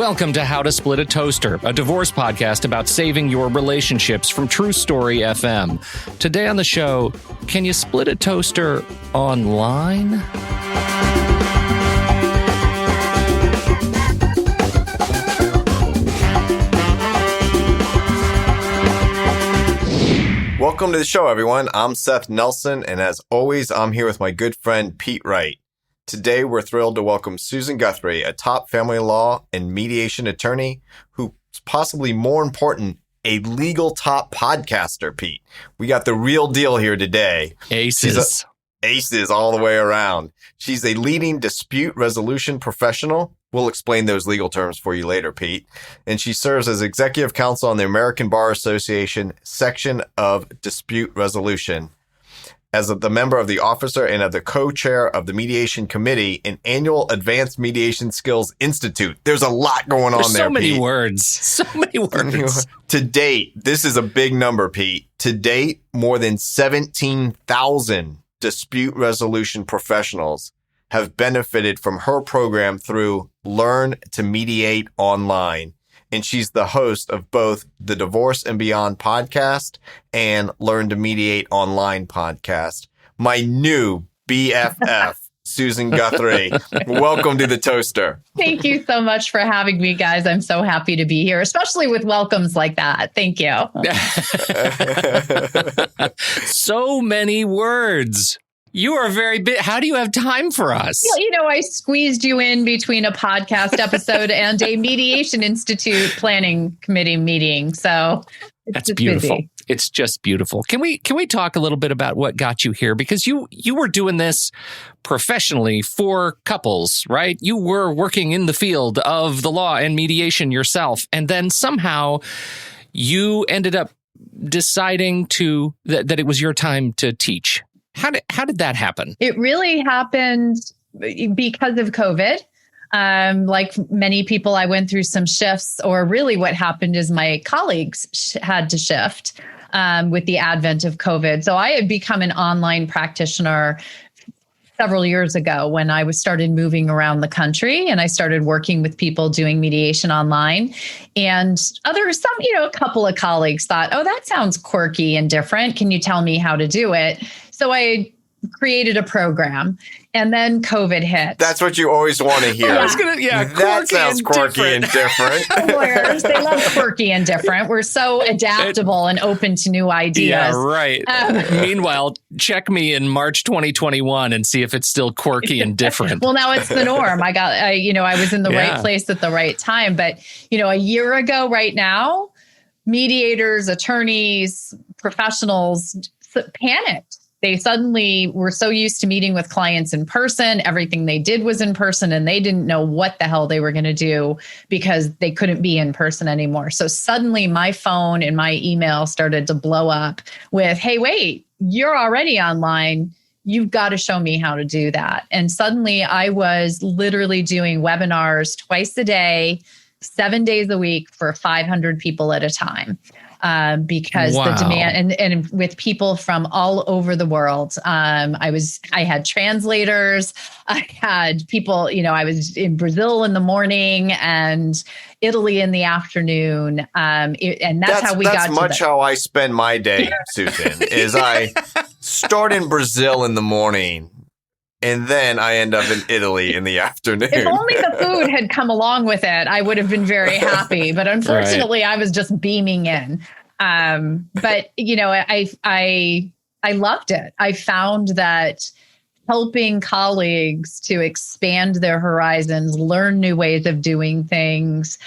Welcome to How to Split a Toaster, a divorce podcast about saving your relationships from True Story FM. Today on the show, can you split a toaster online? Welcome to the show, everyone. I'm Seth Nelson, and as always, I'm here with my good friend Pete Wright. Today, we're thrilled to welcome Susan Guthrie, a top family law and mediation attorney who's possibly more important, a legal top podcaster, Pete. We got the real deal here today. Aces all the way around. She's a leading dispute resolution professional. We'll explain those legal terms for you later, Pete. And she serves as executive counsel on the American Bar Association section of dispute resolution. As the member of the officer and of the co-chair of the Mediation Committee and Annual Advanced Mediation Skills Institute. There's a lot going on there, so many Pete. words. So many words. To date, this is a big number, Pete. To date, more than 17,000 dispute resolution professionals have benefited from her program through Learn to Mediate Online. And she's the host of both the Divorce and Beyond podcast and Learn to Mediate Online podcast. My new BFF, Susan Guthrie. Welcome to the Toaster. Thank you so much for having me, guys. I'm so happy to be here, especially with welcomes like that. Thank you. So many words. You are very big. How do you have time for us? Well, I squeezed you in between a podcast episode and a Mediation Institute planning committee meeting. So that's beautiful. Busy. It's just beautiful. Can we talk a little bit about what got you here? Because you were doing this professionally for couples, right? You were working in the field of the law and mediation yourself. And then somehow you ended up deciding that it was your time to teach. How did that happen? It really happened because of COVID. Like many people, I went through some shifts, or really what happened is my colleagues had to shift with the advent of COVID. So I had become an online practitioner several years ago when I started moving around the country, and I started working with people doing mediation online. And a couple of colleagues thought, oh, that sounds quirky and different. Can you tell me how to do it? So I created a program, and then COVID hit. That's what you always want to hear. That sounds quirky and different. Lawyers, they love quirky and different. We're so adaptable and open to new ideas. Yeah, right. Meanwhile, check me in March 2021 and see if it's still quirky and different. Well, now it's the norm. I was in the right place at the right time. But, a year ago right now, mediators, attorneys, professionals panicked. They suddenly were so used to meeting with clients in person. Everything they did was in person, and they didn't know what the hell they were going to do because they couldn't be in person anymore. So suddenly my phone and my email started to blow up with, hey, wait, you're already online. You've got to show me how to do that. And suddenly I was literally doing webinars twice a day, 7 days a week for 500 people at a time. Because the demand and with people from all over the world, I had translators, I had people, I was in Brazil in the morning and Italy in the afternoon. And that's how we got to That's much how I spend my day, Susan, is I start in Brazil in the morning. And then I end up in Italy in the afternoon. If only the food had come along with it, I would have been very happy. But unfortunately, I was just beaming in. But I loved it. I found that helping colleagues to expand their horizons, learn new ways of doing things,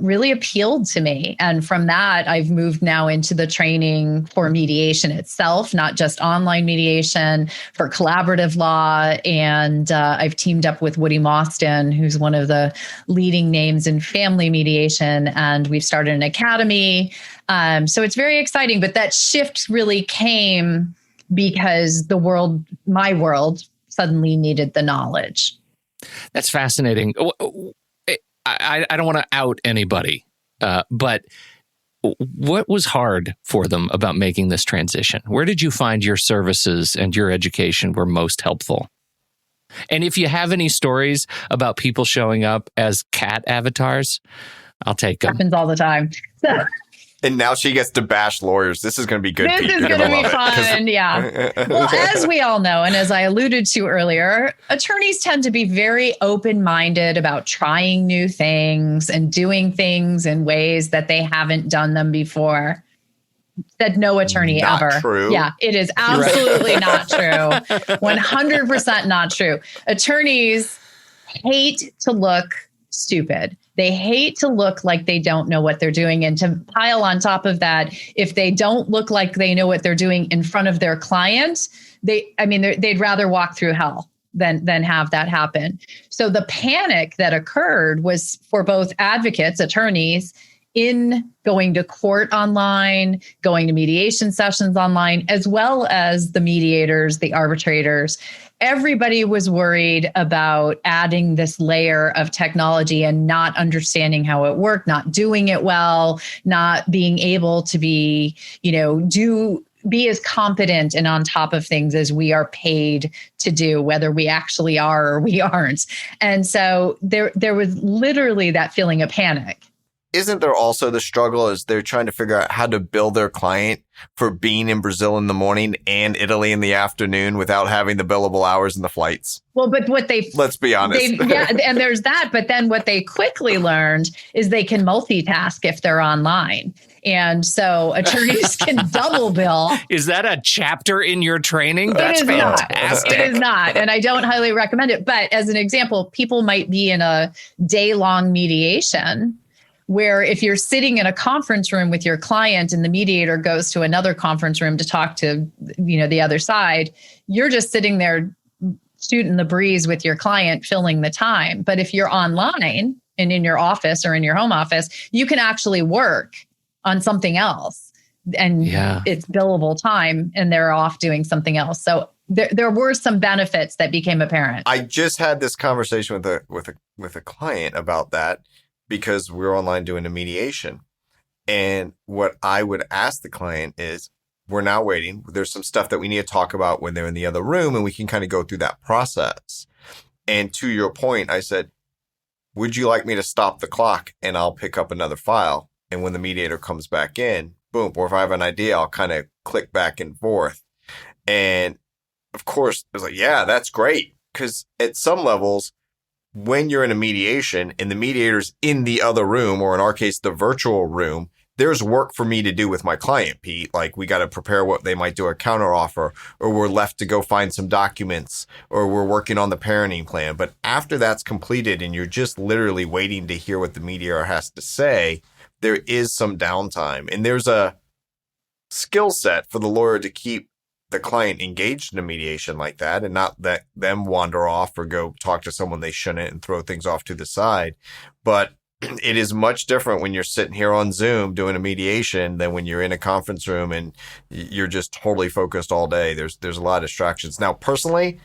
really appealed to me. And from that, I've moved now into the training for mediation itself, not just online mediation, for collaborative law. And I've teamed up with Woody Mostyn, who's one of the leading names in family mediation. And we've started an academy. So it's very exciting. But that shift really came because my world, suddenly needed the knowledge. That's fascinating. I don't want to out anybody, but what was hard for them about making this transition? Where did you find your services and your education were most helpful? And if you have any stories about people showing up as cat avatars, I'll take them. Happens all the time. And now she gets to bash lawyers. This is going to be good. This Pete. is You're going to gonna be love fun. Yeah. Well, as we all know, and as I alluded to earlier, attorneys tend to be very open-minded about trying new things and doing things in ways that they haven't done them before. Said no attorney Not ever. true. Yeah, it is absolutely not true. 100% not true. Attorneys hate to look stupid. They hate to look like they don't know what they're doing. And to pile on top of that, if they don't look like they know what they're doing in front of their client, they'd rather walk through hell than have that happen. So the panic that occurred was for both advocates, attorneys, in going to court online, going to mediation sessions online, as well as the mediators, the arbitrators. Everybody was worried about adding this layer of technology and not understanding how it worked, not doing it well, not being able to be, be as competent and on top of things as we are paid to do, whether we actually are or we aren't. And so there was literally that feeling of panic. Isn't there also the struggle as they're trying to figure out how to bill their client for being in Brazil in the morning and Italy in the afternoon without having the billable hours and the flights? Well, but let's be honest. And there's that. But then what they quickly learned is they can multitask if they're online. And so attorneys can double bill. Is that a chapter in your training? That's fantastic. It is not. And I don't highly recommend it. But as an example, people might be in a day-long mediation where if you're sitting in a conference room with your client and the mediator goes to another conference room to talk to, the other side, you're just sitting there shooting the breeze with your client, filling the time. But if you're online and in your office or in your home office, you can actually work on something else and it's billable time and they're off doing something else. So there were some benefits that became apparent. I just had this conversation with a client about that, because we're online doing a mediation. And what I would ask the client is, we're now waiting. There's some stuff that we need to talk about when they're in the other room, and we can kind of go through that process. And to your point, I said, would you like me to stop the clock and I'll pick up another file? And when the mediator comes back in, boom, or if I have an idea, I'll kind of click back and forth. And of course, it was like, yeah, that's great. Because at some levels, when you're in a mediation and the mediator's in the other room, or in our case, the virtual room, there's work for me to do with my client, Pete. Like, we got to prepare what they might do a counteroffer, or we're left to go find some documents, or we're working on the parenting plan. But after that's completed and you're just literally waiting to hear what the mediator has to say, there is some downtime. And there's a skill set for the lawyer to keep the client engaged in a mediation like that and not let them wander off or go talk to someone they shouldn't and throw things off to the side. But it is much different when you're sitting here on Zoom doing a mediation than when you're in a conference room and you're just totally focused all day. There's a lot of distractions. Now, personally,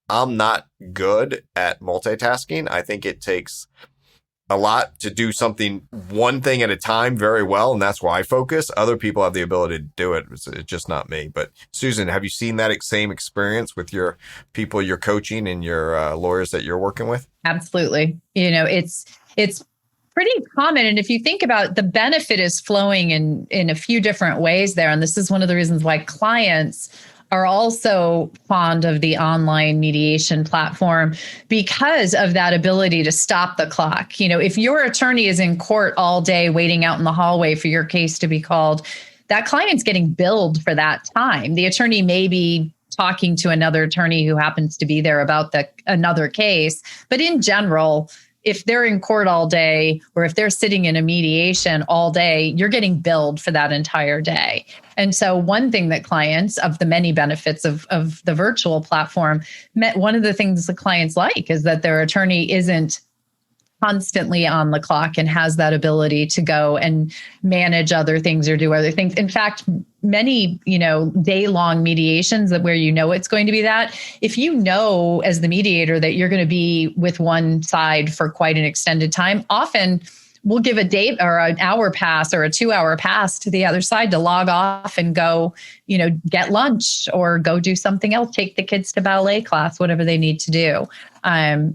I'm not good at multitasking. I think it takes a lot to do something, one thing at a time, very well, and that's where I focus. Other people have the ability to do it. It's just not me. But Susan, have you seen that same experience with your people you're coaching and your lawyers that you're working with? Absolutely. It's pretty common. And if you think about, the benefit is flowing in a few different ways there. And this is one of the reasons why clients are also fond of the online mediation platform, because of that ability to stop the clock. If your attorney is in court all day waiting out in the hallway for your case to be called, that client's getting billed for that time. The attorney may be talking to another attorney who happens to be there about another case. But in general, if they're in court all day, or if they're sitting in a mediation all day, you're getting billed for that entire day. And so one thing that clients, of the many benefits of the virtual platform, one of the things the clients like is that their attorney isn't constantly on the clock and has that ability to go and manage other things or do other things. In fact, many, day-long mediations where it's going to be that, if you know as the mediator that you're going to be with one side for quite an extended time, often we'll give a date or an hour pass or a 2-hour pass to the other side to log off and go, get lunch or go do something else, take the kids to ballet class, whatever they need to do.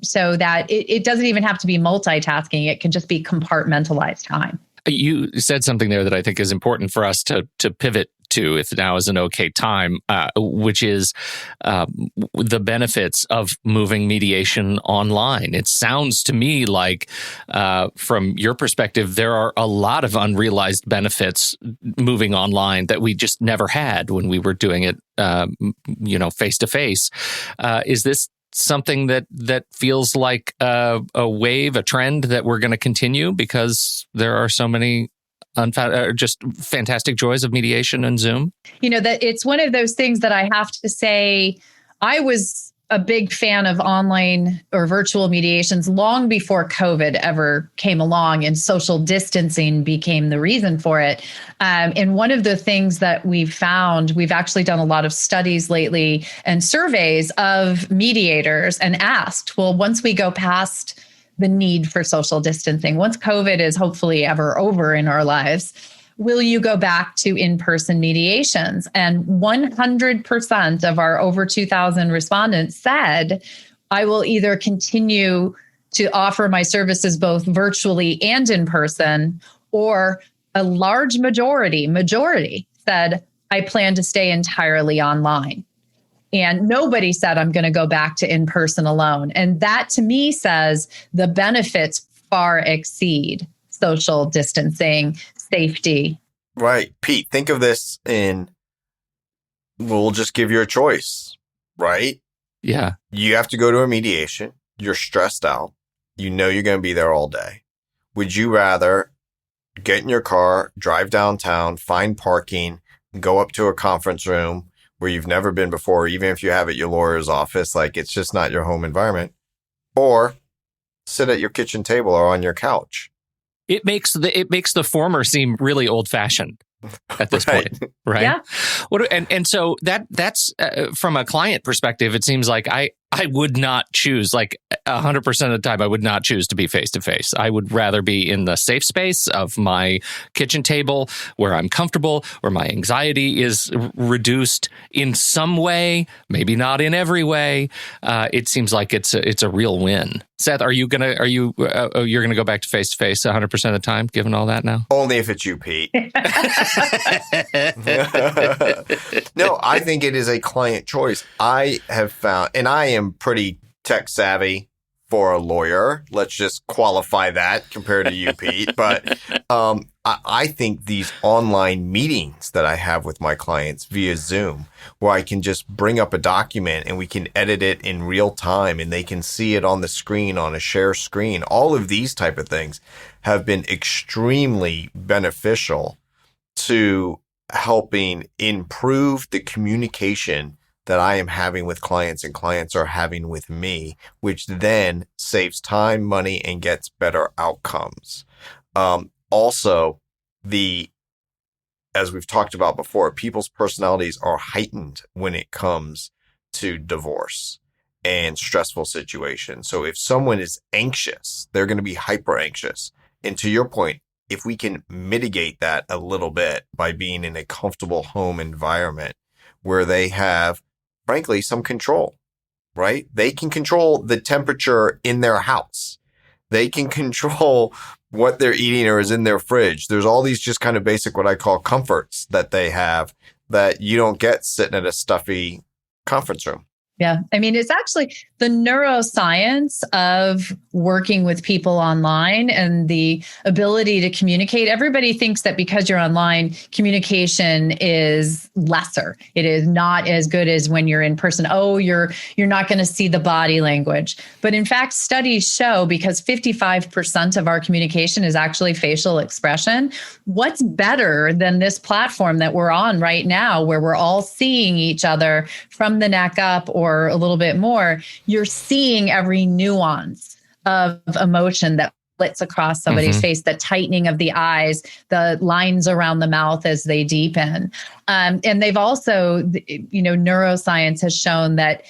So that it doesn't even have to be multitasking. It can just be compartmentalized time. You said something there that I think is important for us to pivot to, if now is an okay time, which is the benefits of moving mediation online. It sounds to me like, from your perspective, there are a lot of unrealized benefits moving online that we just never had when we were doing it, face to face. Is this something that feels like a wave, a trend that we're going to continue because there are so many just fantastic joys of mediation and Zoom? That it's one of those things that I have to say, I was a big fan of online or virtual mediations long before COVID ever came along and social distancing became the reason for it. And one of the things that we've found, we've actually done a lot of studies lately and surveys of mediators and asked, well, once we go past the need for social distancing, once COVID is hopefully ever over in our lives, will you go back to in-person mediations? And 100% of our over 2,000 respondents said, I will either continue to offer my services both virtually and in person, or a large majority said, I plan to stay entirely online. And nobody said, I'm going to go back to in-person alone. And that to me says the benefits far exceed social distancing, safety. Right. Pete, think of this we'll just give you a choice, right? Yeah. You have to go to a mediation. You're stressed out. You're going to be there all day. Would you rather get in your car, drive downtown, find parking, go up to a conference room where you've never been before, even if you have at your lawyer's office, like it's just not your home environment, or sit at your kitchen table or on your couch? It makes the former seem really old-fashioned at this point, right? Yeah. And so that's from a client perspective, it seems like I would not choose, like 100% of the time, I would not choose to be face-to-face. I would rather be in the safe space of my kitchen table where I'm comfortable, where my anxiety is reduced in some way, maybe not in every way. It seems like it's a real win. Seth, you're gonna go back to face-to-face 100% of the time, given all that now? Only if it's you, Pete. No, I think it is a client choice. I have found, and I am pretty tech savvy for a lawyer. Let's just qualify that compared to you, Pete. But I think these online meetings that I have with my clients via Zoom, where I can just bring up a document and we can edit it in real time and they can see it on the screen, on a share screen. All of these type of things have been extremely beneficial to helping improve the communication that I am having with clients and clients are having with me, which then saves time, money, and gets better outcomes. Also, as we've talked about before, people's personalities are heightened when it comes to divorce and stressful situations. So if someone is anxious, they're going to be hyper anxious. And to your point, if we can mitigate that a little bit by being in a comfortable home environment where they have, frankly, some control, right? They can control the temperature in their house. They can control what they're eating or is in their fridge. There's all these just kind of basic, what I call comforts that they have that you don't get sitting at a stuffy conference room. Yeah. I mean, it's actually the neuroscience of working with people online and the ability to communicate. Everybody thinks that because you're online, communication is lesser. It is not as good as when you're in person. Oh, you're not going to see the body language. But in fact, studies show, because 55% of our communication is actually facial expression, what's better than this platform that we're on right now, where we're all seeing each other from the neck up or a little bit more? You're seeing every nuance of emotion that flits across somebody's face, the tightening of the eyes, the lines around the mouth as they deepen. And they've also, neuroscience has shown that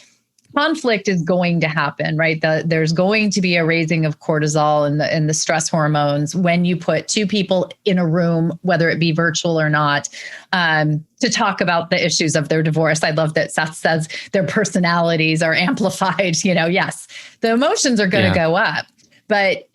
conflict is going to happen, right? There's going to be a raising of cortisol and the stress hormones when you put two people in a room, whether it be virtual or not, to talk about the issues of their divorce. I love that Seth says their personalities are amplified. Yes, the emotions are going to go up. But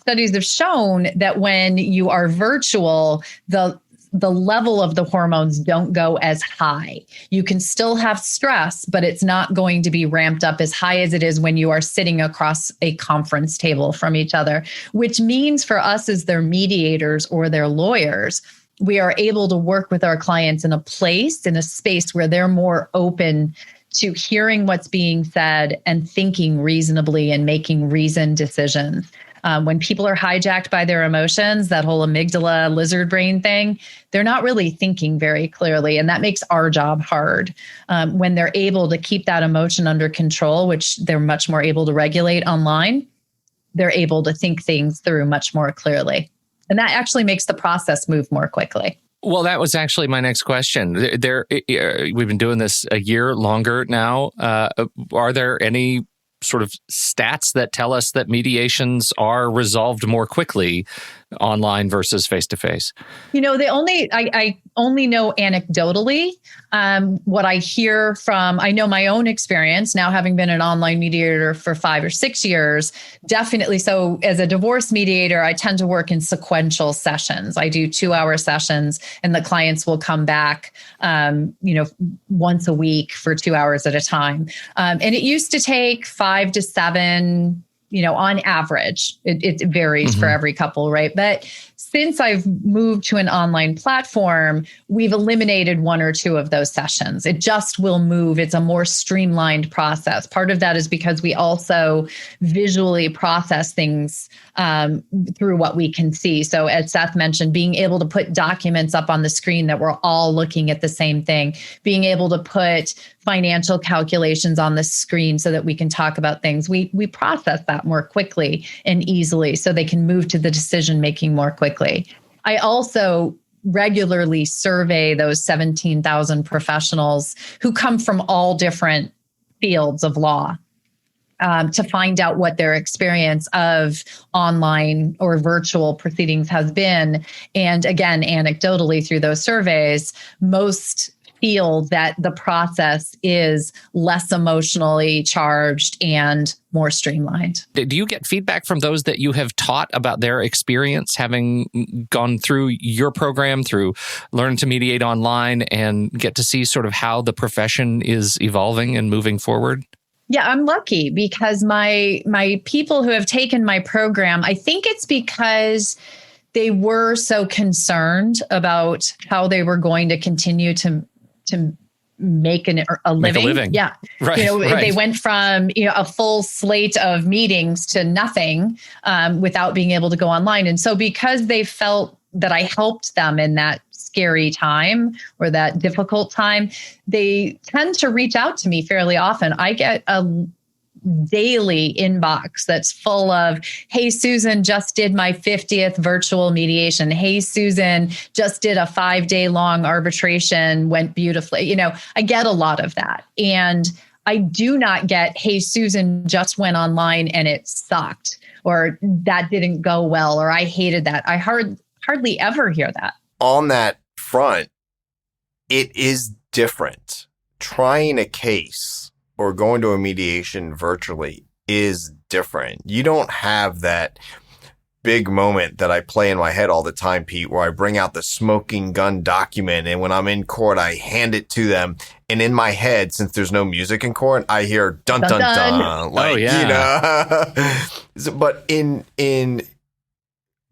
studies have shown that when you are virtual, the level of the hormones don't go as high. You can still have stress, but it's not going to be ramped up as high as it is when you are sitting across a conference table from each other, which means for us as their mediators or their lawyers, we are able to work with our clients in a space where they're more open to hearing what's being said and thinking reasonably and making reasoned decisions. When people are hijacked by their emotions, that whole amygdala lizard brain thing, they're not really thinking very clearly. And that makes our job hard. When they're able to keep that emotion under control, which they're much more able to regulate online, they're able to think things through much more clearly. And that actually makes the process move more quickly. Well, that was actually my next question. We've been doing this a year longer now. Are there any sort of stats that tell us that mediations are resolved more quickly online versus face-to-face? I only know anecdotally what I hear from, I know my own experience now having been an online mediator for 5 or 6 years, definitely. So as a divorce mediator, I tend to work in sequential sessions. I do 2-hour sessions and the clients will come back, once a week for 2 hours at a time. And it used to take 5 to 7, on average. It varies for every couple, right? But since I've moved to an online platform, we've eliminated 1 or 2 of those sessions. It just will move. It's a more streamlined process. Part of that is because we also visually process things through what we can see. So as Seth mentioned, being able to put documents up on the screen that we're all looking at the same thing, being able to put financial calculations on the screen so that we can talk about things. We process that more quickly and easily so they can move to the decision making more quickly. I also regularly survey those 17,000 professionals who come from all different fields of law to find out what their experience of online or virtual proceedings has been. And again, anecdotally through those surveys, most feel that the process is less emotionally charged and more streamlined. Do you get feedback from those that you have taught about their experience having gone through your program, through Learn to Mediate Online, and get to see sort of how the profession is evolving and moving forward? Yeah, I'm lucky because my people who have taken my program, I think it's because they were so concerned about how they were going to continue to make a living. Make a living. Yeah. Right, They went from, a full slate of meetings to nothing without being able to go online. And so because they felt that I helped them in that scary time or that difficult time, they tend to reach out to me fairly often. I get a daily inbox that's full of, hey, Susan just did my 50th virtual mediation. Hey, Susan just did a 5-day long arbitration, went beautifully. I get a lot of that. And I do not get, hey, Susan just went online and it sucked, or that didn't go well, or I hated that. I hardly ever hear that. On that front, it is different. Trying a case or going to a mediation virtually is different. You don't have that big moment that I play in my head all the time, Pete, where I bring out the smoking gun document and when I'm in court, I hand it to them. And in my head, since there's no music in court, I hear dun, dun, dun, dun. Like, oh, yeah. But in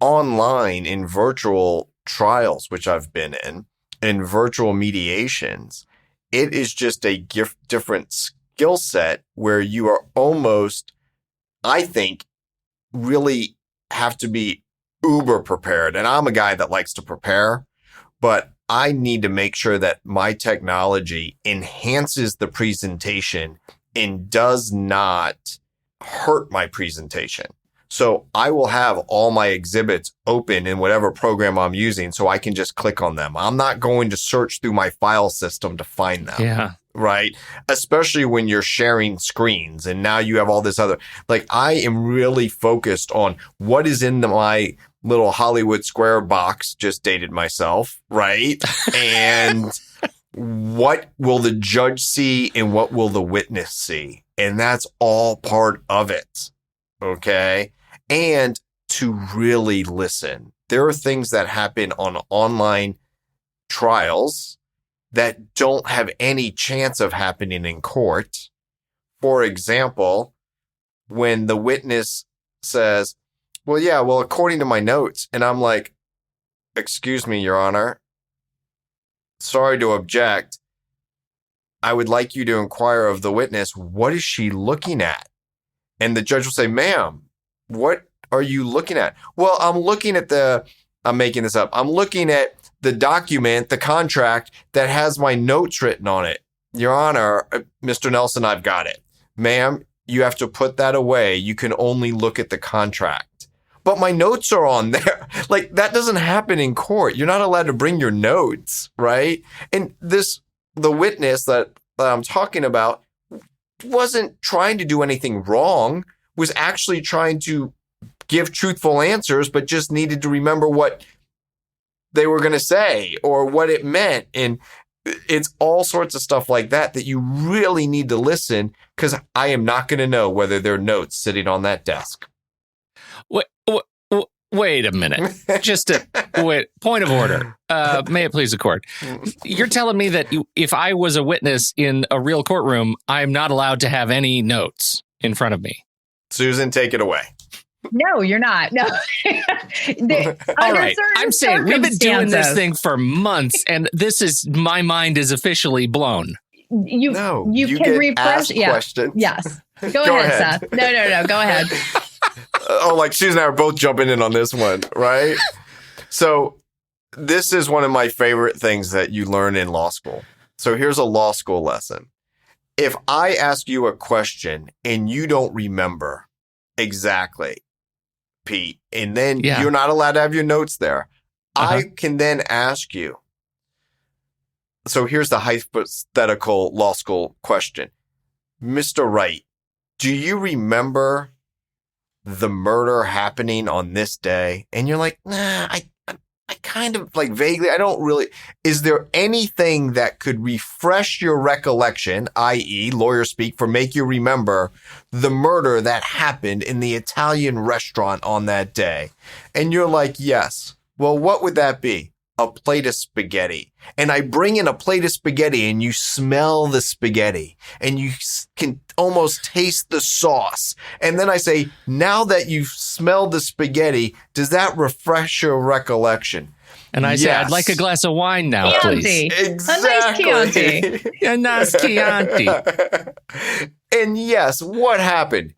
online, in virtual trials, which I've been in virtual mediations, it is just a different skill set where you are almost, I think, really have to be uber prepared. And I'm a guy that likes to prepare, but I need to make sure that my technology enhances the presentation and does not hurt my presentation. So I will have all my exhibits open in whatever program I'm using so I can just click on them. I'm not going to search through my file system to find them. Yeah. Right? Especially when you're sharing screens and now you have all this other, like I am really focused on what is in my little Hollywood square box, just dated myself, right? And what will the judge see and what will the witness see? And that's all part of it. Okay. And to really listen. There are things that happen on online trials that don't have any chance of happening in court. For example, when the witness says, well, according to my notes, and I'm like, excuse me, Your Honor, sorry to object. I would like you to inquire of the witness, what is she looking at? And the judge will say, ma'am, what are you looking at? Well, I'm looking at I'm making this up. I'm looking at the document, the contract that has my notes written on it. Your Honor, Mr. Nelson, I've got it. Ma'am, you have to put that away. You can only look at the contract. But my notes are on there. Like, that doesn't happen in court. You're not allowed to bring your notes, right? And the witness that I'm talking about wasn't trying to do anything wrong, was actually trying to give truthful answers, but just needed to remember what they were going to say or what it meant. And it's all sorts of stuff like that you really need to listen, because I am not going to know whether there are notes sitting on that desk. Wait a minute. Just point of order. May it please the court. You're telling me that if I was a witness in a real courtroom, I'm not allowed to have any notes in front of me. Susan, take it away. No, you're not. No. All right. I'm saying we've been doing this thing for months, and my mind is officially blown. You can refresh. Yeah. Questions. Yes. Go ahead, Seth. No. Go ahead. Like Susan and I are both jumping in on this one, right? So this is one of my favorite things that you learn in law school. So here's a law school lesson. If I ask you a question and you don't remember exactly, Pete, and then you're not allowed to have your notes there, I can then ask you. So here's the hypothetical law school question. Mr. Wright, do you remember the murder happening on this day? And you're like, nah, I kind of like vaguely, I don't really. Is there anything that could refresh your recollection, i.e. lawyer speak, for make you remember the murder that happened in the Italian restaurant on that day? And you're like, yes. Well, what would that be? A plate of spaghetti. And I bring in a plate of spaghetti and you smell the spaghetti and you can almost taste the sauce. And then I say, now that you've smelled the spaghetti, does that refresh your recollection? And I say, I'd like a glass of wine now, Chianti. please. Exactly. A nice Chianti. A nice Chianti. And yes, what happened?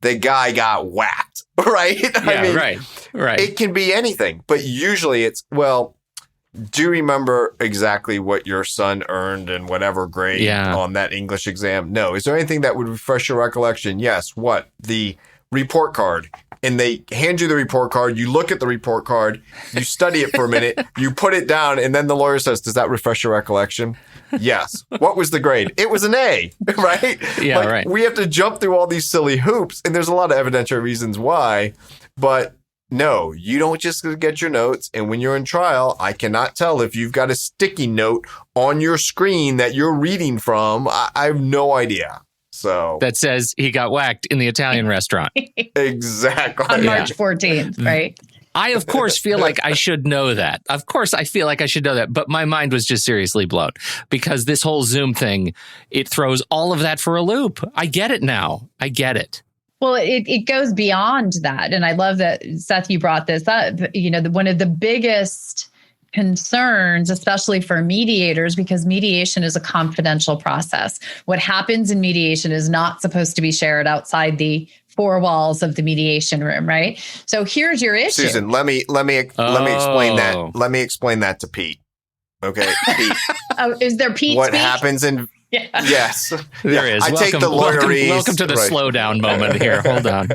The guy got whacked, right? Yeah, right. It can be anything, but usually it's, well, do you remember exactly what your son earned in whatever grade on that English exam? No. Is there anything that would refresh your recollection? Yes. What? The report card. And they hand you the report card. You look at the report card. You study it for a minute. You put it down. And then the lawyer says, does that refresh your recollection? Yes. What was the grade? It was an A, right? Yeah, right. We have to jump through all these silly hoops. And there's a lot of evidentiary reasons why. But no, you don't just get your notes. And when you're in trial, I cannot tell if you've got a sticky note on your screen that you're reading from. I have no idea. So that says he got whacked in the Italian restaurant. Exactly. On March 14th, right? I, of course, feel like I should know that. Of course, I feel like I should know that. But my mind was just seriously blown because this whole Zoom thing, it throws all of that for a loop. I get it now. I get it. Well, it goes beyond that. And I love that, Seth, you brought this up. You know, one of the biggest concerns, especially for mediators, because mediation is a confidential process. What happens in mediation is not supposed to be shared outside the four walls of the mediation room, right? So here's your issue. Susan, let me explain that. Let me explain that to Pete. Okay, Pete. Is there Pete? What happens in? Yeah. Yes, there is. I take the lawyerese. Welcome to the slowdown moment here. Hold on.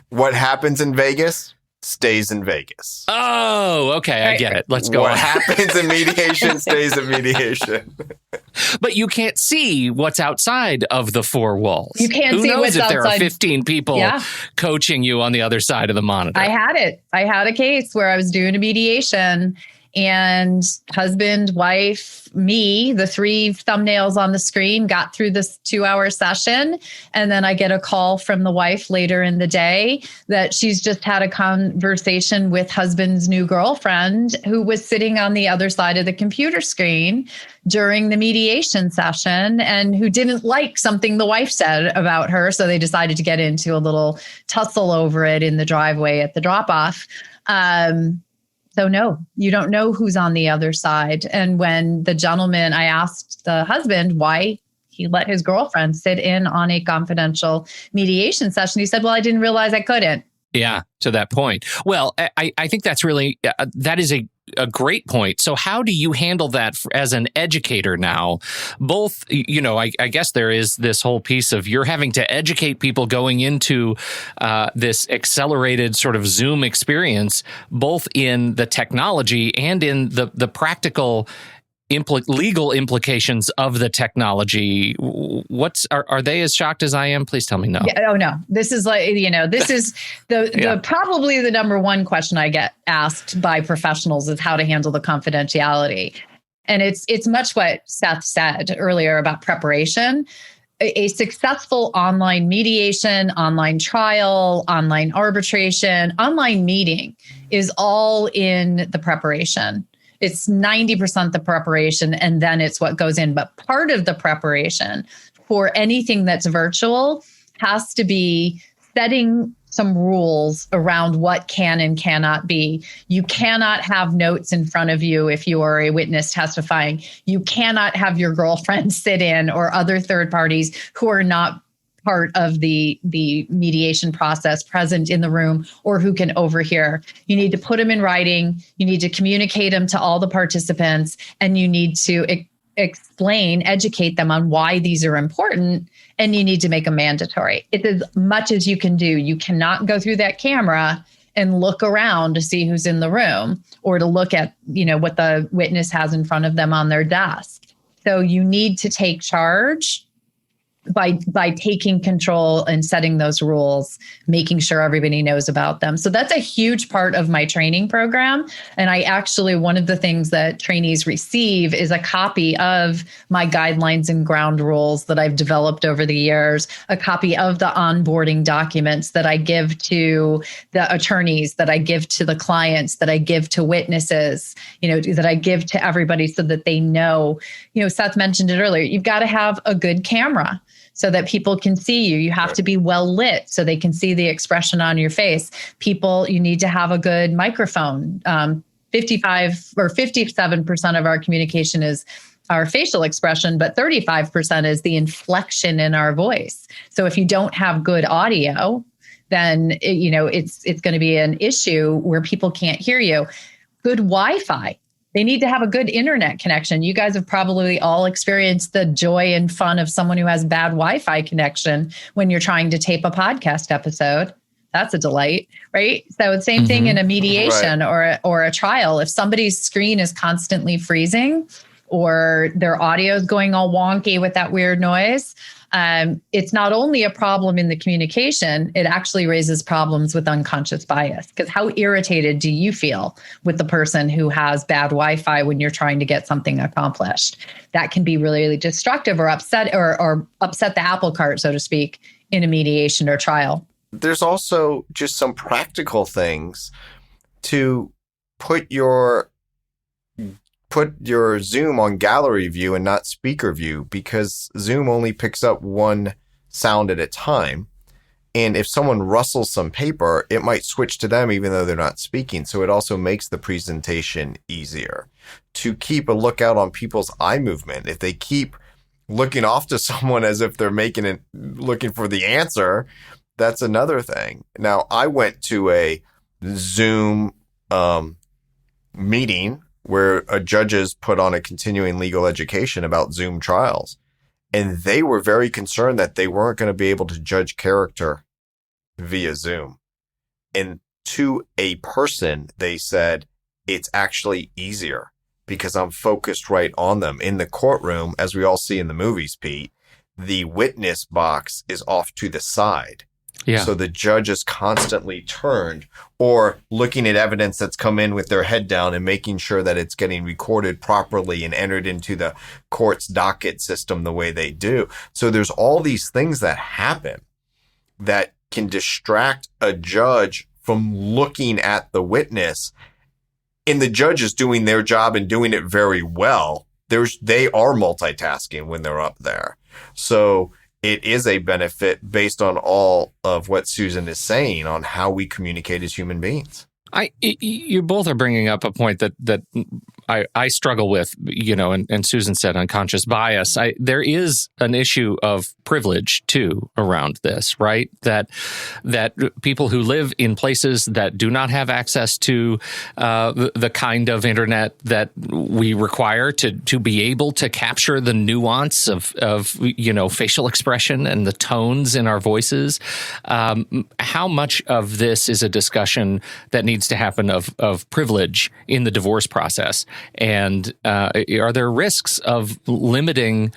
What happens in Vegas stays in Vegas. Oh, okay. I get it. Let's go What on. happens in mediation stays in mediation. But you can't see what's outside of the four walls. You can't Who see knows what's if there are outside. 15 people coaching you on the other side of the monitor. I had it. I had a case where I was doing a mediation, and husband, wife, me, the three thumbnails on the screen, got through this 2-hour session. And then I get a call from the wife later in the day that she's just had a conversation with husband's new girlfriend who was sitting on the other side of the computer screen during the mediation session and who didn't like something the wife said about her. So they decided to get into a little tussle over it in the driveway at the drop-off. So no, you don't know who's on the other side. And when the gentleman, I asked the husband why he let his girlfriend sit in on a confidential mediation session. He said, well, I didn't realize I couldn't. Yeah, to that point. Well, I think that's really, that is a great point. So how do you handle that as an educator now? Both, I guess there is this whole piece of you're having to educate people going into this accelerated sort of Zoom experience, both in the technology and in the practical legal implications of the technology. Are they as shocked as I am? Please tell me no. Yeah, oh no, this is this is the probably the number one question I get asked by professionals is how to handle the confidentiality. And it's much what Seth said earlier about preparation. A successful online mediation, online trial, online arbitration, online meeting is all in the preparation. It's 90% the preparation, and then it's what goes in. But part of the preparation for anything that's virtual has to be setting some rules around what can and cannot be. You cannot have notes in front of you if you are a witness testifying. You cannot have your girlfriend sit in or other third parties who are not part of the mediation process present in the room or who can overhear. You need to put them in writing. You need to communicate them to all the participants, and you need to educate them on why these are important, and you need to make them mandatory. It's as much as you can do. You cannot go through that camera and look around to see who's in the room or to look at, what the witness has in front of them on their desk. So you need to take charge by taking control and setting those rules, making sure everybody knows about them. So that's a huge part of my training program. And I actually, one of the things that trainees receive is a copy of my guidelines and ground rules that I've developed over the years, a copy of the onboarding documents that I give to the attorneys, that I give to the clients, that I give to witnesses, that I give to everybody so that they know. Seth mentioned it earlier, you've got to have a good camera so that people can see you. You have to be well lit so they can see the expression on your face. You need to have a good microphone. 55 or 57% of our communication is our facial expression, but 35% is the inflection in our voice. So if you don't have good audio, then it's going to be an issue where people can't hear you. Good Wi-Fi. They need to have a good internet connection. You guys have probably all experienced the joy and fun of someone who has bad Wi-Fi connection when you're trying to tape a podcast episode. That's a delight, right? So the same thing in a mediation or a trial. If somebody's screen is constantly freezing or their audio is going all wonky with that weird noise, it's not only a problem in the communication, it actually raises problems with unconscious bias. Because how irritated do you feel with the person who has bad Wi-Fi when you're trying to get something accomplished? That can be really, really destructive or upset the apple cart, so to speak, in a mediation or trial. There's also just some practical things to put your Zoom on gallery view and not speaker view, because Zoom only picks up one sound at a time. And if someone rustles some paper, it might switch to them even though they're not speaking. So it also makes the presentation easier. To keep a lookout on people's eye movement. If they keep looking off to someone as if they're looking for the answer, that's another thing. Now, I went to a Zoom meeting where judges put on a continuing legal education about Zoom trials. And they were very concerned that they weren't going to be able to judge character via Zoom. And to a person, they said, it's actually easier because I'm focused right on them. In the courtroom, as we all see in the movies, Pete, the witness box is off to the side. Yeah. So the judge is constantly turned or looking at evidence that's come in with their head down and making sure that it's getting recorded properly and entered into the court's docket system the way they do. So there's all these things that happen that can distract a judge from looking at the witness. And the judge is doing their job and doing it very well. They are multitasking when they're up there. So it is a benefit based on all of what Susan is saying on how we communicate as human beings. You both are bringing up a point that I struggle with, and Susan said unconscious bias. There is an issue of privilege too around this, right? That people who live in places that do not have access to the kind of internet that we require to be able to capture the nuance of facial expression and the tones in our voices. How much of this is a discussion that needs to happen of privilege in the divorce process? And are there risks of limiting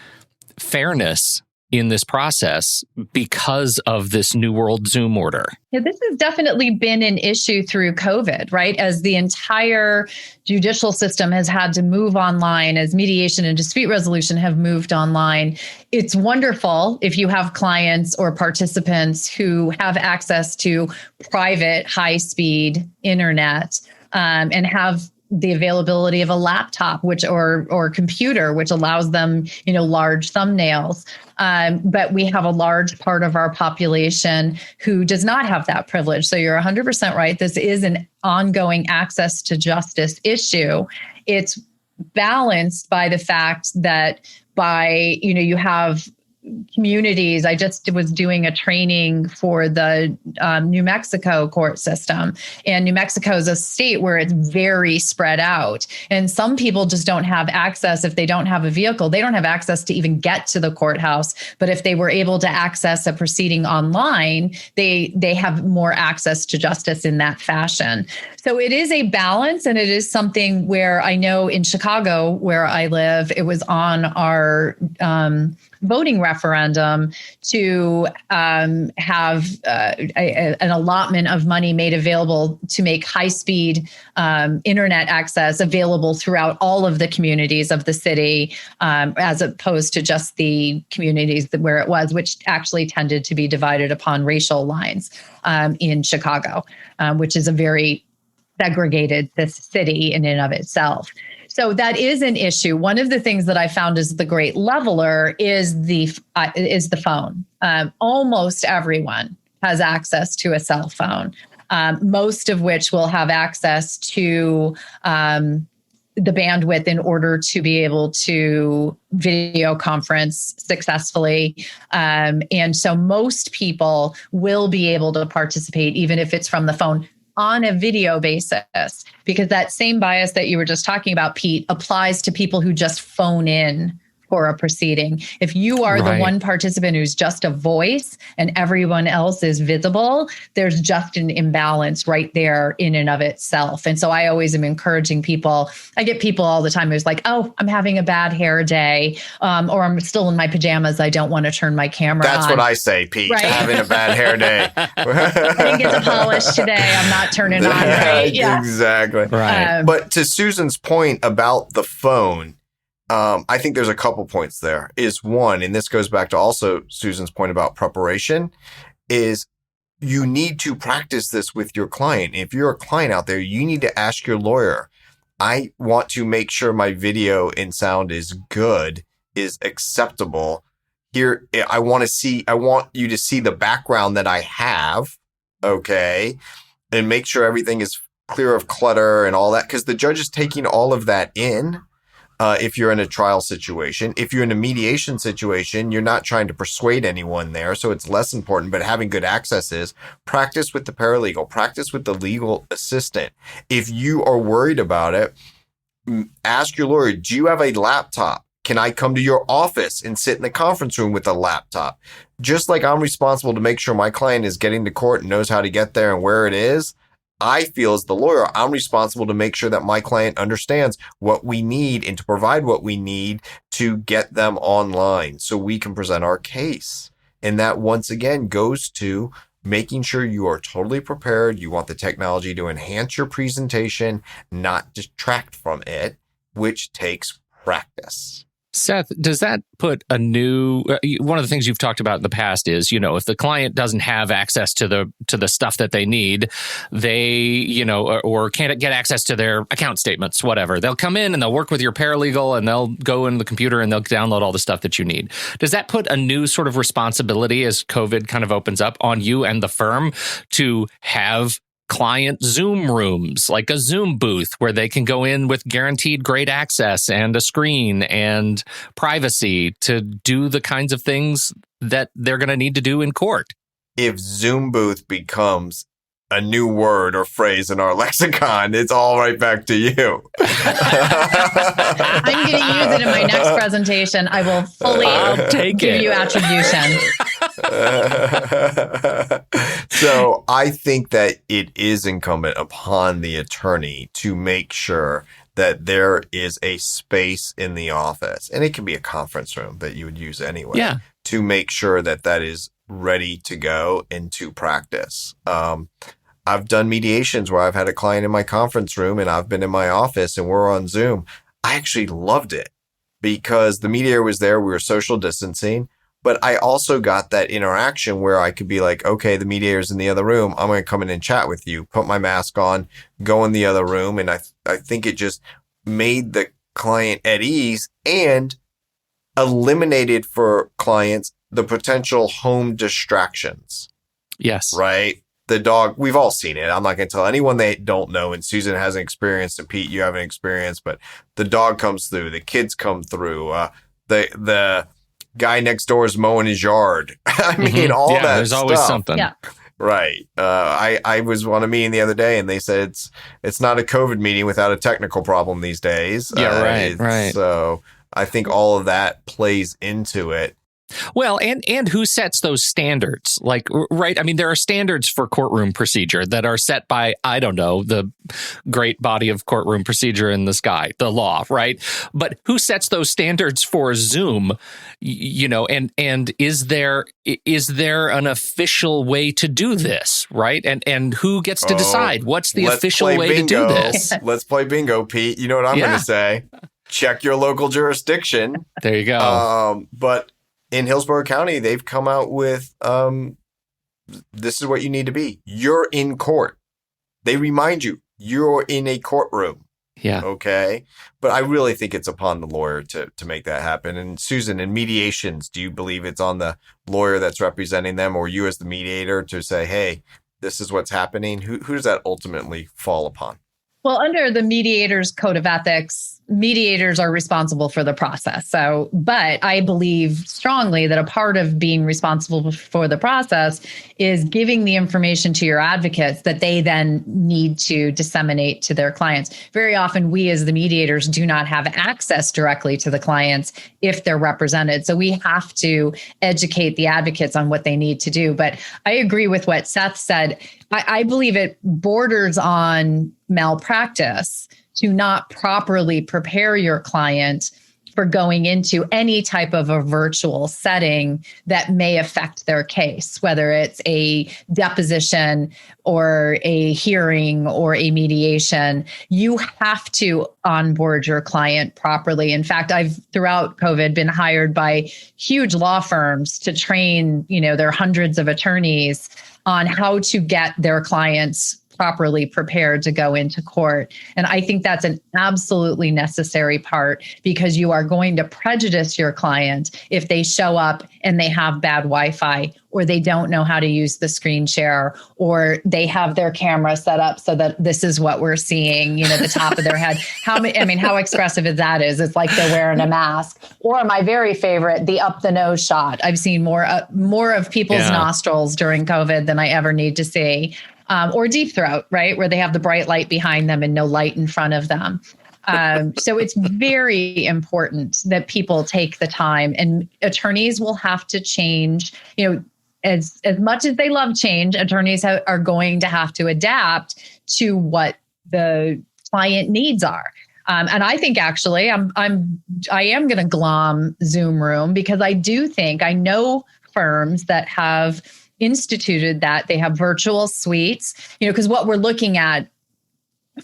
fairness in this process because of this New World Zoom order? Yeah, this has definitely been an issue through COVID, right? As the entire judicial system has had to move online, as mediation and dispute resolution have moved online. It's wonderful if you have clients or participants who have access to private, high-speed internet and have the availability of a laptop, or computer, which allows them, large thumbnails. But we have a large part of our population who does not have that privilege. So you're 100% right. This is an ongoing access to justice issue. It's balanced by the fact that you have communities. I just was doing a training for the New Mexico court system, and New Mexico is a state where it's very spread out. And some people just don't have access. If they don't have a vehicle, they don't have access to even get to the courthouse. But if they were able to access a proceeding online, they have more access to justice in that fashion. So it is a balance, and it is something where I know in Chicago, where I live, it was on our voting referendum to have an allotment of money made available to make high-speed internet access available throughout all of the communities of the city, as opposed to just the communities where it was, which actually tended to be divided upon racial lines in Chicago, which is a very segregated city in and of itself. So that is an issue. One of the things that I found is the great leveler is the phone. Almost everyone has access to a cell phone, most of which will have access to the bandwidth in order to be able to video conference successfully. And so most people will be able to participate, even if it's from the phone, on a video basis, because that same bias that you were just talking about, Pete, applies to people who just phone in for a proceeding. If you are the one participant who's just a voice and everyone else is visible, there's just an imbalance right there in and of itself. And so I always am encouraging people. I get people all the time who's like, oh, I'm having a bad hair day, or I'm still in my pajamas. I don't want to turn my camera on. That's what I say, Pete, right? Having a bad hair day. I didn't get to polish today. I'm not turning on, right? Yeah, exactly. Right. But to Susan's point about the phone, I think there's a couple points there. Is one, and this goes back to also Susan's point about preparation, is you need to practice this with your client. If you're a client out there, you need to ask your lawyer, I want to make sure my video and sound is good, is acceptable. Here, I want you to see the background that I have, okay, and make sure everything is clear of clutter and all that, because the judge is taking all of that in. If you're in a trial situation. If you're in a mediation situation, you're not trying to persuade anyone there, so it's less important, but having good access is. Practice with the paralegal, practice with the legal assistant. If you are worried about it, ask your lawyer, do you have a laptop? Can I come to your office and sit in the conference room with a laptop? Just like I'm responsible to make sure my client is getting to court and knows how to get there and where it is, I feel as the lawyer, I'm responsible to make sure that my client understands what we need and to provide what we need to get them online so we can present our case. And that once again goes to making sure you are totally prepared. You want the technology to enhance your presentation, not detract from it, which takes practice. Seth, does that put a new, one of the things you've talked about in the past is, if the client doesn't have access to the stuff that they need, they, or can't get access to their account statements, whatever, they'll come in and they'll work with your paralegal and they'll go into the computer and they'll download all the stuff that you need. Does that put a new sort of responsibility as COVID kind of opens up on you and the firm to have client Zoom rooms, like a Zoom booth where they can go in with guaranteed great access and a screen and privacy to do the kinds of things that they're going to need to do in court? If Zoom booth becomes a new word or phrase in our lexicon, it's all right back to you. I'm going to use it in my next presentation. I will fully give you attribution. So I think that it is incumbent upon the attorney to make sure that there is a space in the office, and it can be a conference room that you would use anyway, to make sure that that is ready to go and to practice. I've done mediations where I've had a client in my conference room and I've been in my office and we're on Zoom. I actually loved it because the mediator was there. We were social distancing, but I also got that interaction where I could be like, okay, the mediator's in the other room. I'm going to come in and chat with you, put my mask on, go in the other room. And I think it just made the client at ease and eliminated for clients the potential home distractions. Yes. Right? The dog, we've all seen it. I'm not going to tell anyone they don't know, and Susan hasn't experienced, and Pete, you haven't experienced, but the dog comes through, the kids come through, the guy next door is mowing his yard. I mean, all that there's stuff. Always something. Yeah. Right. I was on a meeting the other day and they said it's not a COVID meeting without a technical problem these days. Yeah, right. So I think all of that plays into it. Well, and who sets those standards? Like, right. I mean, there are standards for courtroom procedure that are set by, I don't know, the great body of courtroom procedure in the sky, the law, right? But who sets those standards for Zoom? And is there an official way to do this, right? And who gets to decide what's the official way to do this? Let's play bingo, Pete. You know what I'm going to say? Check your local jurisdiction. There you go. But in Hillsborough County, they've come out with, this is what you need to be. You're in court. They remind you, you're in a courtroom. Yeah. Okay. But I really think it's upon the lawyer to make that happen. And Susan, in mediations, do you believe it's on the lawyer that's representing them or you as the mediator to say, hey, this is what's happening? Who does that ultimately fall upon? Well, under the mediator's code of ethics, mediators are responsible for the process. But I believe strongly that a part of being responsible for the process is giving the information to your advocates that they then need to disseminate to their clients. Very often, we as the mediators do not have access directly to the clients if they're represented. So we have to educate the advocates on what they need to do. But I agree with what Seth said. I believe it borders on malpractice to not properly prepare your client for going into any type of a virtual setting that may affect their case, whether it's a deposition or a hearing or a mediation. You have to onboard your client properly. In fact, I've throughout COVID been hired by huge law firms to train, their hundreds of attorneys on how to get their clients properly prepared to go into court. And I think that's an absolutely necessary part because you are going to prejudice your client if they show up and they have bad Wi-Fi or they don't know how to use the screen share or they have their camera set up so that this is what we're seeing, the top of their head. How expressive is that? It's like they're wearing a mask. Or my very favorite, the up the nose shot. I've seen more of people's nostrils during COVID than I ever need to see. Or deep throat, right? Where they have the bright light behind them and no light in front of them. So it's very important that people take the time, and attorneys will have to change, as much as they love change, attorneys are going to have to adapt to what the client needs are. And I think actually I am going to glom Zoom Room, because I know firms that have instituted that. They have virtual suites, because what we're looking at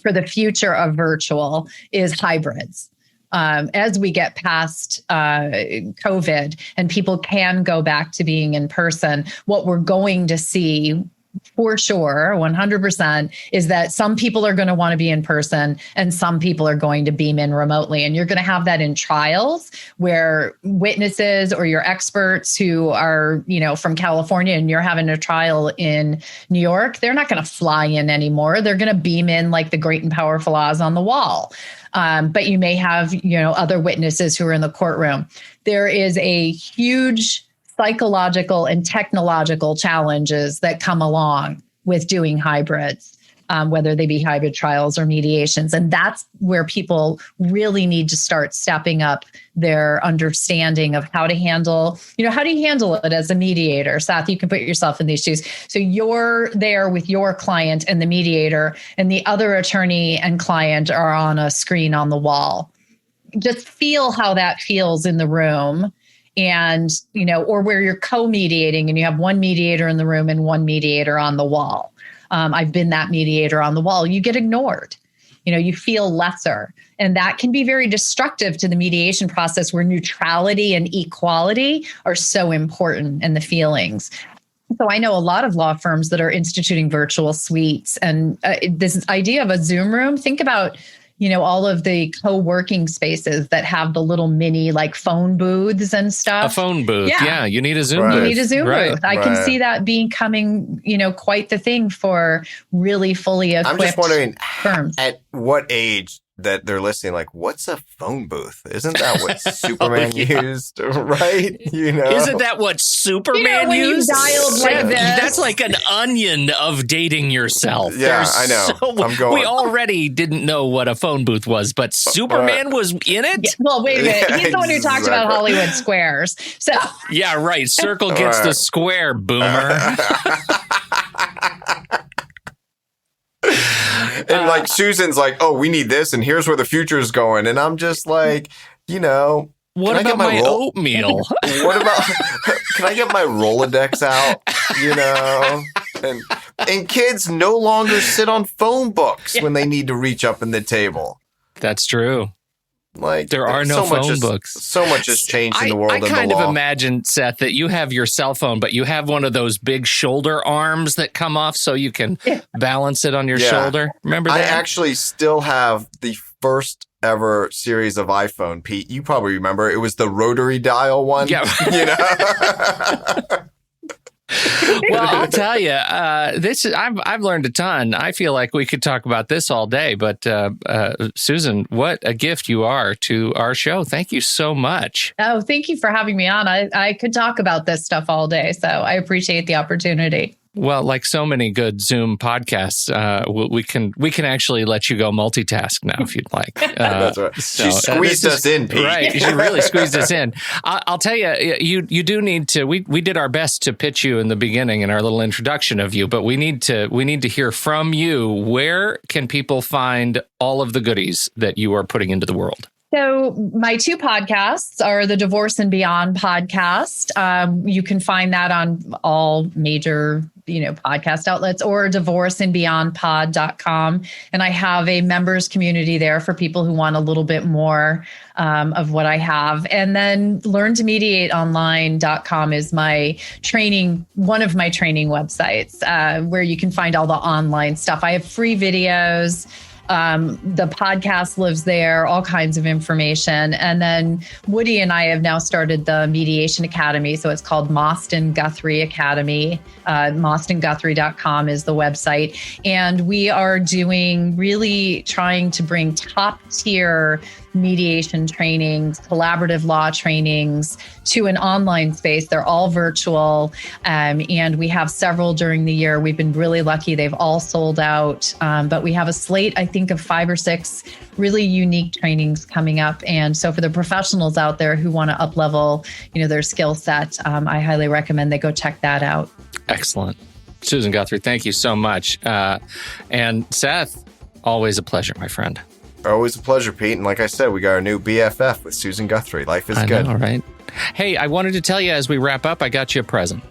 for the future of virtual is hybrids. As we get past COVID and people can go back to being in person, what we're going to see for sure, 100%, is that some people are going to want to be in person and some people are going to beam in remotely. And you're going to have that in trials where witnesses or your experts who are, from California, and you're having a trial in New York, they're not going to fly in anymore. They're going to beam in like the great and powerful Oz on the wall. But you may have, other witnesses who are in the courtroom. There is a huge psychological and technological challenges that come along with doing hybrids, whether they be hybrid trials or mediations. And that's where people really need to start stepping up their understanding of how to handle, how do you handle it as a mediator? Seth, you can put yourself in these shoes. So you're there with your client and the mediator, and the other attorney and client are on a screen on the wall. Just feel how that feels in the room. And, or where you're co-mediating and you have one mediator in the room and one mediator on the wall. I've been that mediator on the wall. You get ignored. You feel lesser. And that can be very destructive to the mediation process, where neutrality and equality are so important in the feelings. So I know a lot of law firms that are instituting virtual suites, and this idea of a Zoom room, think about all of the co-working spaces that have the little mini like phone booths and stuff. A phone booth. Yeah. You need a Zoom booth. You need a Zoom booth. I can see that becoming, quite the thing for really fully equipped firms. I'm just wondering at what age that they're listening, like, what's a phone booth? Isn't that what Superman used, right? Isn't that what Superman when used? You dialed like this. That's like an onion of dating yourself. Yeah, I know. We already didn't know what a phone booth was, but Superman was in it? Yeah, well, wait a minute. He's the one who talked about Hollywood squares. So yeah, right. Circle gets the square, boomer. And like Susan's like, oh, we need this, and here's where the future is going. And I'm just like, what about my oatmeal? What about, can I get my Rolodex out? And kids no longer sit on phone books when they need to reach up in the table. That's true. Like, there are no phone books. So much has changed in the world. I kind of imagine, Seth, that you have your cell phone, but you have one of those big shoulder arms that come off so you can balance it on your shoulder. Remember that? I actually still have the first ever series of iPhone, Pete. You probably remember. It was the rotary dial one. Yeah. Well, I'll tell you, I've learned a ton. I feel like we could talk about this all day, but Susan, what a gift you are to our show. Thank you so much. Oh, thank you for having me on. I could talk about this stuff all day, so I appreciate the opportunity. Well, like so many good Zoom podcasts, we can actually let you go multitask now if you'd like. That's right. She squeezed us in, Pete. Right, she really squeezed us in. I'll tell you, you do need to. We did our best to pitch you in the beginning in our little introduction of you, but we need to hear from you. Where can people find all of the goodies that you are putting into the world? So my two podcasts are the Divorce and Beyond podcast. You can find that on all major, podcast outlets, or divorceandbeyondpod.com. And I have a members community there for people who want a little bit more of what I have. And then learntomediateonline.com is my training, one of my training websites, where you can find all the online stuff. I have free videos. The podcast lives there, all kinds of information. And then Woody and I have now started the Mediation Academy. So it's called Mostyn Guthrie Academy. MostynGuthrie.com is the website. And we are really trying to bring top tier mediation trainings, collaborative law trainings, to an online space. They're all virtual. And we have several during the year. We've been really lucky. They've all sold out. But we have a slate, I think, of 5 or 6 really unique trainings coming up. And so for the professionals out there who want to up-level, their skill set, I highly recommend they go check that out. Excellent. Susan Guthrie, thank you so much. And Seth, always a pleasure, my friend. Always a pleasure, Pete. And like I said, we got our new BFF with Susan Guthrie. Life is good. All right. Hey, I wanted to tell you as we wrap up, I got you a present.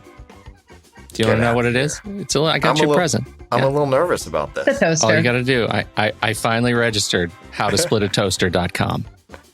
Do you want to know what it is? I got you a present. I'm a little nervous about this. The toaster. All you got to do, I finally registered howtosplitatoaster.com.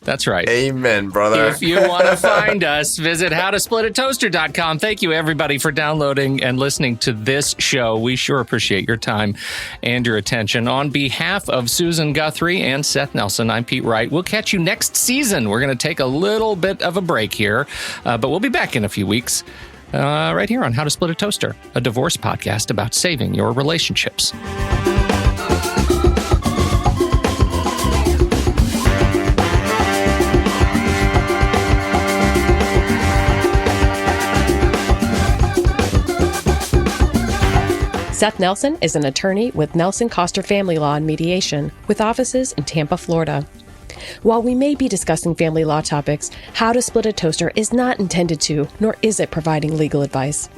That's right. Amen, brother. If you want to find us, visit howtosplitatoaster.com. Thank you, everybody, for downloading and listening to this show. We sure appreciate your time and your attention. On behalf of Susan Guthrie and Seth Nelson, I'm Pete Wright. We'll catch you next season. We're going to take a little bit of a break here, but we'll be back in a few weeks right here on How to Split a Toaster, a divorce podcast about saving your relationships. Seth Nelson is an attorney with Nelson Coster Family Law and Mediation, with offices in Tampa, Florida. While we may be discussing family law topics, How to Split a Toaster is not intended to, nor is it providing legal advice.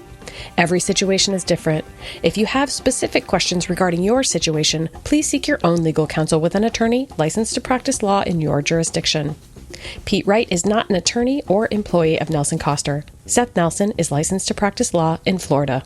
Every situation is different. If you have specific questions regarding your situation, please seek your own legal counsel with an attorney licensed to practice law in your jurisdiction. Pete Wright is not an attorney or employee of Nelson Coster. Seth Nelson is licensed to practice law in Florida.